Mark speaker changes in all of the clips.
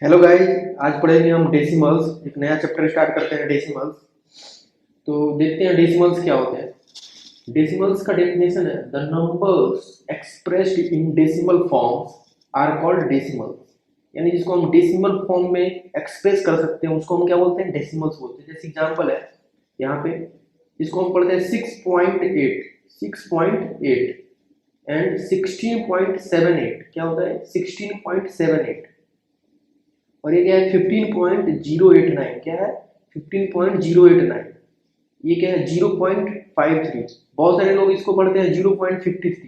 Speaker 1: Hello guys. आज पढ़ेंगे हम डेसिमल्स। एक नया चैप्टर स्टार्ट करते हैं डेसिमल्स। तो देखते हैं डेसिमल्स क्या होते हैं। डेसिमल्स का डेफिनेशन है the numbers expressed in decimal forms are called decimals. यानी जिसको हम डेसिमल फॉर्म में एक्सप्रेस कर सकते हैं उसको हम क्या बोलते हैं, डेसिमल्स बोलते हैं। जैसे एग्जांपल है यहाँ पे, इसको हम पढ़ते हैं 6.8 एंड 16.78। क्या होता है 16.78। और ये क्या है 15.089। क्या है 15.089। ये क्या है 0.53। बहुत सारे लोग इसको पढ़ते हैं 0.53।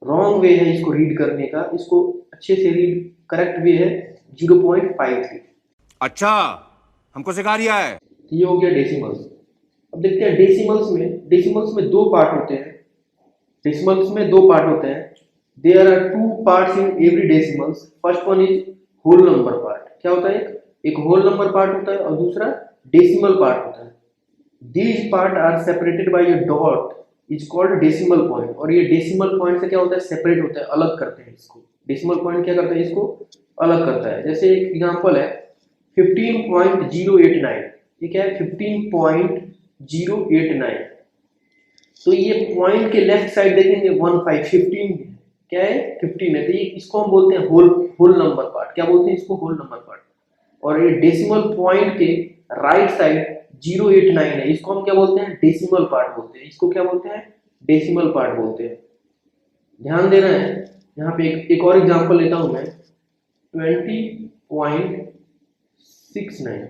Speaker 1: रॉन्ग वे है इसको रीड करने का। इसको अच्छे से रीड, करेक्ट वे है 0.53।
Speaker 2: अच्छा, हमको सिखा रिया है।
Speaker 1: तो ये हो गया डेसिमल्स। अब देखते हैं डेसिमल्स में दो पार्ट होते हैं। डेसिमल्स में दो पार्ट होते हैं। There are two parts in every decimals. First one is whole number part. क्या होता है, एक होल नंबर पार्ट होता है और दूसरा डेसिमल पार्ट होता है। These part are separated by a dot is called decimal point. और ये डेसिमल पॉइंट से क्या होता है, सेपरेट होता है, अलग करते हैं इसको। डेसिमल पॉइंट क्या करता है, इसको अलग करता है। जैसे एक एग्जांपल है 15.089। ये क्या है 15.089। तो ये पॉइंट के लेफ्ट साइड देखेंगे 15 क्या है 15 है। तो ये इसको हम बोलते हैं होल नंबर पार्ट। क्या बोलते हैं इसको, होल नंबर पार्ट। और ये डेसिमल पॉइंट के राइट साइड 089 है, इसको हम क्या बोलते हैं, डेसिमल पार्ट बोलते हैं। इसको क्या बोलते हैं, डेसिमल पार्ट बोलते हैं। ध्यान देना है। यहाँ पे एक और एग्जांपल लेता हूं मैं 20.69।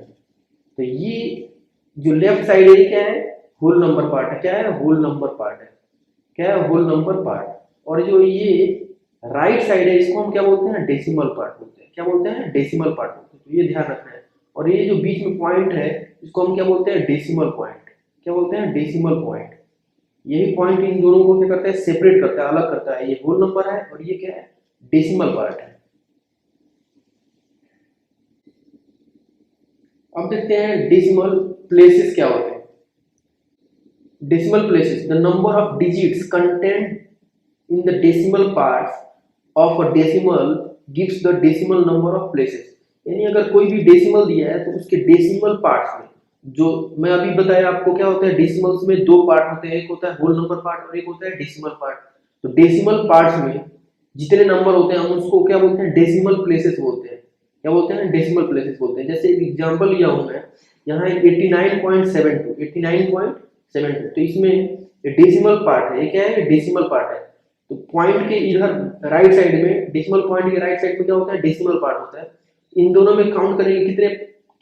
Speaker 1: तो ये जो लेफ्ट साइड है क्या है, होल नंबर पार्ट है। क्या है, होल नंबर पार्ट है। क्या है, होल नंबर पार्ट। और जो ये राइट साइड है इसको हम क्या बोलते हैं, डेसिमल पार्ट बोलते हैं। क्या बोलते हैं, डेसिमल पार्ट बोलते हैं। तो ये ध्यान रखना है। और ये जो बीच में पॉइंट है इसको हम क्या बोलते हैं, डेसिमल पॉइंट। क्या बोलते हैं, डेसिमल पॉइंट। यही पॉइंट इन दोनों को क्या करता है, सेपरेट करता है, अलग करता है। ये होल नंबर है और ये क्या है, डेसिमल पार्ट है। अब देखते हैं डेसिमल प्लेसेस क्या होते हैं। Decimal places, the number of digits contained in the decimal parts of a decimal gives the decimal number of places। यानी अगर कोई भी डेसिमल दिया है तो उसके डेसिमल पार्ट्स में, जो मैं अभी बताया आपको क्या होता है, डेसिमल्स में दो पार्ट होते हैं, एक होता है होल नंबर पार्ट और एक होता है डेसिमल पार्ट। तो डेसिमल पार्ट्स में जितने नंबर होते हैं हम उसको क्या बोलते हैं, डेसिमल प्लेसेस बोलते हैं। क्या बोलते हैं, डेसिमल प्लेसेस बोलते हैं। जैसे एक एग्जांपल लिया हूं मैं यहाँ 89.72। तो इसमें डेसिमल पार्ट है। ये क्या है, डेसिमल पार्ट है। तो पॉइंट के इधर राइट साइड में, डेसिमल पॉइंट के राइट साइड में क्या होता है, डेसिमल पार्ट होता है। इन दोनों में काउंट करेंगे कितने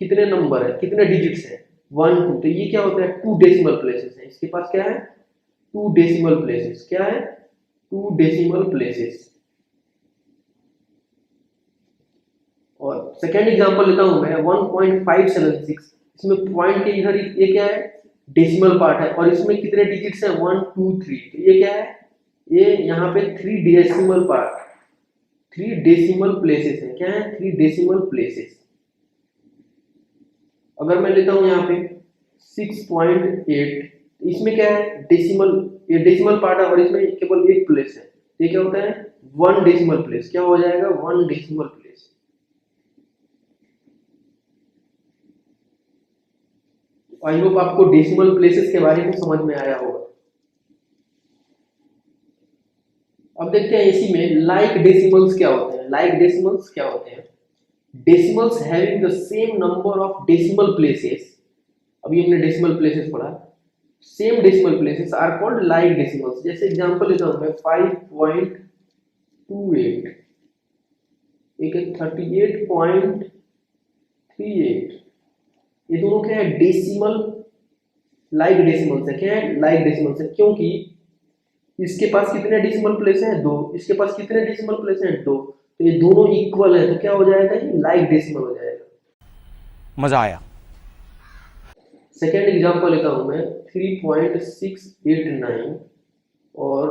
Speaker 1: कितने नंबर है, कितने डिजिट्स है, 1 2। तो ये क्या होता है, 2 डेसिमल प्लेसेस है। इसके पास क्या है, 2 डेसिमल प्लेसेस। क्या है, 2 डेसिमल प्लेसेस। और सेकेंड एग्जांपल लेता हूं मैं 1.576। इसमें पॉइंट के इधर ये क्या है, डेसिमल पार्ट है। और इसमें कितने डिजिट्स हैं, 1 2 3। तो ये क्या है, ये यहाँ पे 3 डेसिमल पार्ट, 3 डेसिमल प्लेसेस है। क्या है, 3 डेसिमल प्लेसेस। अगर मैं लेता हूं यहाँ पे 6.8, इसमें क्या है, डेसिमल, ये डेसिमल पार्ट है और इसमें केवल एक प्लेस है। ये क्या होता है, 1 डेसिमल प्लेस। क्या हो जाएगा, 1 डेसिमल प्लेस। आई होप आपको डेसिमल प्लेसेस के बारे में समझ में आया होगा। अब देखते हैं इसी में लाइक डेसिमल्स क्या होते हैं। लाइक डेसिमल्स क्या होते हैं, decimals having the same number of decimal places. अभी हमने डेसिमल प्लेसेस पढ़ा, same decimal places are called like decimals. जैसे एग्जांपल लेता हूं मैं 5.28, एक है 38.38। ये दोनों क्या है, डेसिमल, लाइक डेसिमल्स है। क्या है, लाइक डेसिमल्स है, क्योंकि इसके पास कितने डेसिमल प्लेस हैं, 2। इसके पास कितने डेसिमल प्लेस हैं, 2। तो ये दोनों इक्वल है, तो क्या हो जाएगा, ये लाइक डेसिमल हो जाएगा।
Speaker 2: मजा आया।
Speaker 1: सेकेंड एग्जांपल लेता हूं मैं 3.689 और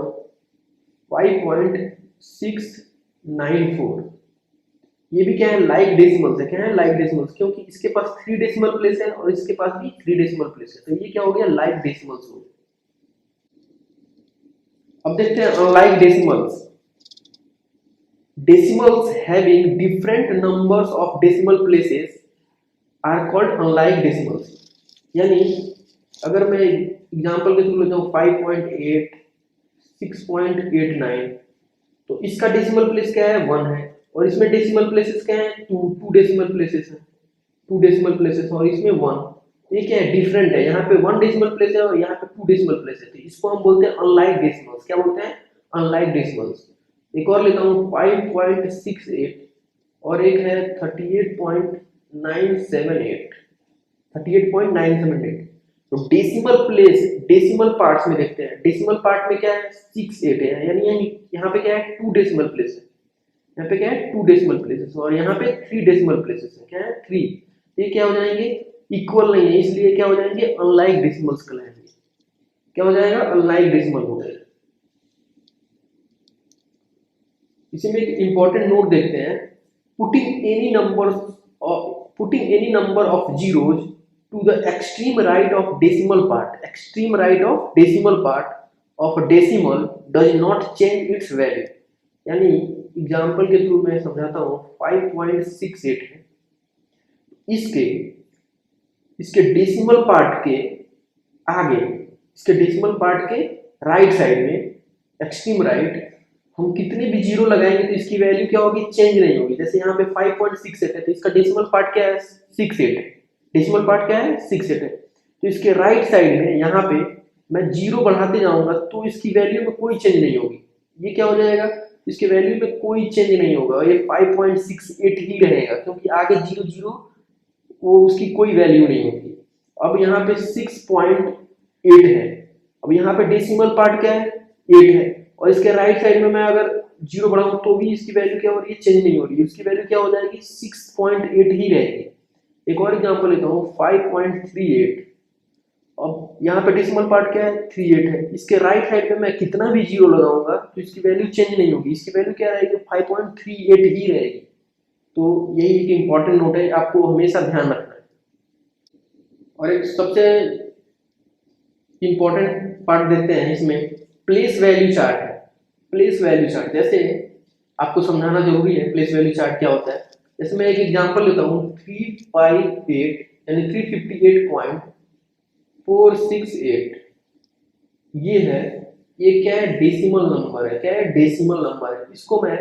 Speaker 1: 5.694। ये भी क्या है, लाइक डेसिमल्स है। क्या है, लाइक डेसिमल्स, क्योंकि इसके पास 3 डेसिमल प्लेस है और इसके पास भी 3 डेसिमल प्लेस है। तो ये क्या हो गया, लाइक डेसिमल्स हो गया। अब देखते हैं unlike decimals. decimals having different numbers of decimal places are called unlike decimals. यानी अगर मैं एग्जांपल के थ्रू लेता हूँ 5.8, 6.89, तो इसका डेसिमल प्लेस क्या है 1 है, और इसमें डेसिमल प्लेसेस क्या है 2 डेसिमल प्लेसेस है, 2 डेसिमल प्लेसेस, और इसमें 1, ये क्या है डिफरेंट है, यहाँ पे 1 डेसिमल प्लेस है और यहाँ पे 2 डेसिमल प्लेस है, तो इसको हम बोलते हैं अनलाइक डेसिमल्स। क्या बोलते हैं? Unlike decimals. एक और लेता हूँ 5.68 और एक है 38.978, तो डेसिमल प्लेस, डेसिमल पार्ट्स में देखते हैं, डेसिमल पार्ट में क्या है 68 है, यानी यहाँ पे क्या है 2 डेसिमल प्लेस है, यहाँ पे क्या है 2 डेसिमल प्लेसेस, और यहाँ पे 3 डेसिमल प्लेसेस है, क्या है 3, ये क्या हो जाएंगे इक्वल नहीं है, इसलिए क्या हो जाएंगे अनलाइक डेसिमल्स कहलाएंगे। क्या हो जाएगा? अनलाइक डेसिमल हो गए। इसी में एक इंपॉर्टेंट नोट देखते हैं, putting any number of zeros to the extreme right of decimal part, extreme right of decimal part of decimal does not change its value. यानी एग्जांपल के थ्रू मैं समझाता हूँ, 5.68 है, इसके डेसिमल पार्ट के आगे, इसके डेसिमल पार्ट के राइट साइड में, एक्सट्रीम राइट, हम कितने भी जीरो लगाएंगे तो इसकी वैल्यू क्या होगी? चेंज नहीं होगी। जैसे यहाँ पे 5.68 है तो इसका डेसिमल पार्ट क्या है 68 है, डेसिमल पार्ट क्या है 68 है, तो इसके राइट साइड में यहाँ पे मैं जीरो बढ़ाते जाऊंगा तो इसकी वैल्यू में कोई चेंज नहीं होगी। ये क्या हो जाएगा? इसके वैल्यू में कोई चेंज नहीं होगा, ये 5.68 ही रहेगा, क्योंकि आगे 0 वो उसकी कोई वैल्यू नहीं होगी। अब यहाँ पे 6.8 है, अब यहाँ पे डेसिमल पार्ट क्या है 8 है, और इसके राइट साइड में मैं अगर जीरो बढ़ाऊं तो भी इसकी वैल्यू क्या हो रही है? चेंज नहीं हो रही है, उसकी वैल्यू क्या हो जाएगी 6.8 ही रहेगी। एक और एग्जांपल लेता हूँ 5.38, अब यहाँ पे डेसिमल पार्ट क्या है 38 है, इसके राइट साइड पे मैं कितना भी जीरो लगाऊंगा तो इसकी वैल्यू चेंज नहीं होगी, इसकी वैल्यू क्या रहेगी 5.38 ही रहेगी। तो यही एक इंपॉर्टेंट नोट है, आपको हमेशा ध्यान रखना है। और एक सबसे इंपॉर्टेंट पार्ट देखते हैं इसमें, प्लेस वैल्यू चार्ट है। प्लेस वैल्यू चार्ट जैसे आपको समझाना जरूरी है, प्लेस वैल्यू चार्ट क्या होता है। जैसे मैं एक एग्जांपल लेता हूँ 358 यानी 358.468, ये है, ये क्या है डेसिमल नंबर है, क्या है डेसिमल नंबर है, इसको मैं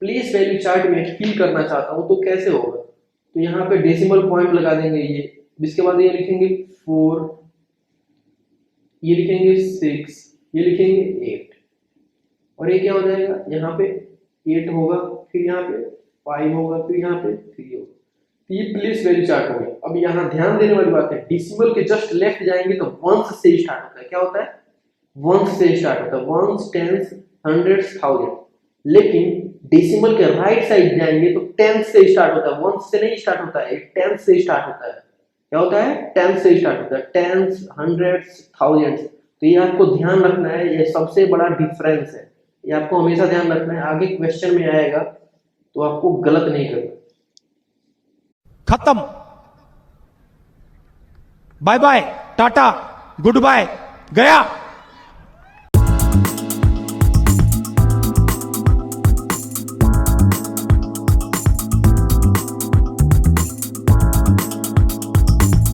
Speaker 1: प्लेस वैल्यू चार्ट में फिल करना चाहता हूँ तो कैसे होगा? तो यहाँ पे डेसिमल पॉइंट लगा देंगे ये, इसके बाद ये लिखेंगे 4, ये लिखेंगे 6, ये लिखेंगे 8, और ये क्या हो जाएगा? यहाँ पे 8 होगा, फिर यहाँ पे 5 होगा, फिर यहाँ पे 3 होगा, तो ये प्लेस वैल्यू चार्ट हो गया। अब यहाँ ध्यान देने वाली बात है, डेसिमल के जस्ट लेफ्ट जाएंगे तो वंस से स्टार्ट होता है, क्या होता है? वंस से स्टार्ट होता है, वंस, टेंस, हंड्रेड्स, थाउजेंड। लेकिन डेसिमल के राइट साइड जाएंगे तो टेंस से स्टार्ट होता है, वंस से नहीं स्टार्ट होता है, टेंस से स्टार्ट होता है। क्या होता है? टेंस से स्टार्ट होता है, टेंस, हंड्रेड्स, थाउजेंड्स। तो ये आपको ध्यान रखना है, ये सबसे बड़ा डिफरेंस है, ये आपको हमेशा ध्यान रखना है, आगे क्वेश्चन में आएगा तो आपको गलत नहीं करना।
Speaker 3: खत्म, bye bye, tata, good bye, गया।